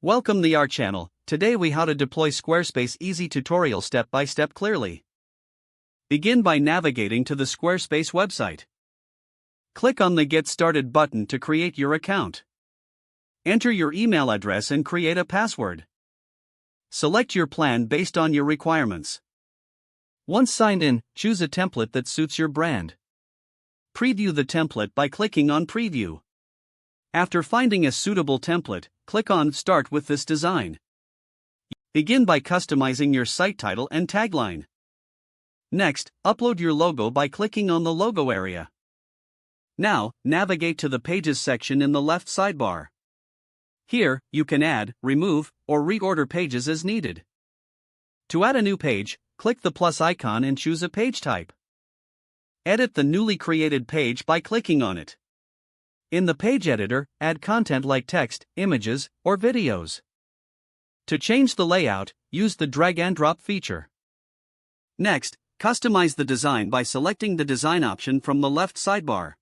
Welcome to our channel. Today we how to deploy Squarespace easy tutorial step by step clearly. Begin by navigating to the Squarespace website. Click on the Get Started button to create your account. Enter your email address and create a password. Select your plan based on your requirements. Once signed in, choose a template that suits your brand. Preview the template by clicking on Preview. After finding a suitable template, click on Start with this design. Begin by customizing your site title and tagline. Next, upload your logo by clicking on the logo area. Now, navigate to the Pages section in the left sidebar. Here, you can add, remove, or reorder pages as needed. To add a new page, click the plus icon and choose a page type. Edit the newly created page by clicking on it. In the page editor, add content like text, images, or videos. To change the layout, use the drag and drop feature. Next, customize the design by selecting the design option from the left sidebar.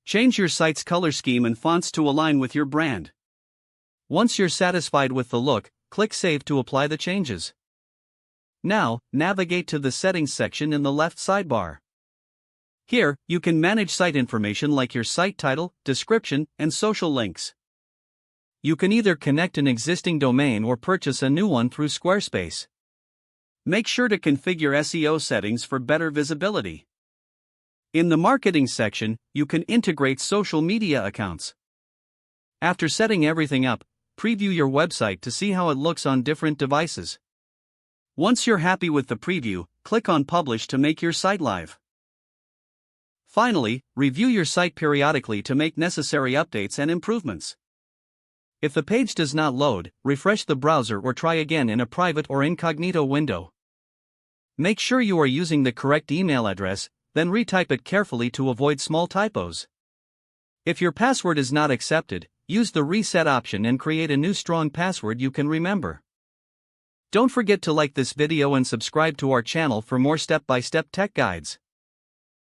Change your site's color scheme and fonts to align with your brand. Once you're satisfied with the look, click Save to apply the changes. Now, navigate to the Settings section in the left sidebar. Here, you can manage site information like your site title, description, and social links. You can either connect an existing domain or purchase a new one through Squarespace. Make sure to configure SEO settings for better visibility. In the Marketing section, you can integrate social media accounts. After setting everything up, preview your website to see how it looks on different devices. Once you're happy with the preview, click on Publish to make your site live. Finally, review your site periodically to make necessary updates and improvements. If the page does not load, refresh the browser or try again in a private or incognito window. Make sure you are using the correct email address, then retype it carefully to avoid small typos. If your password is not accepted, use the reset option and create a new strong password you can remember. Don't forget to like this video and subscribe to our channel for more step-by-step tech guides.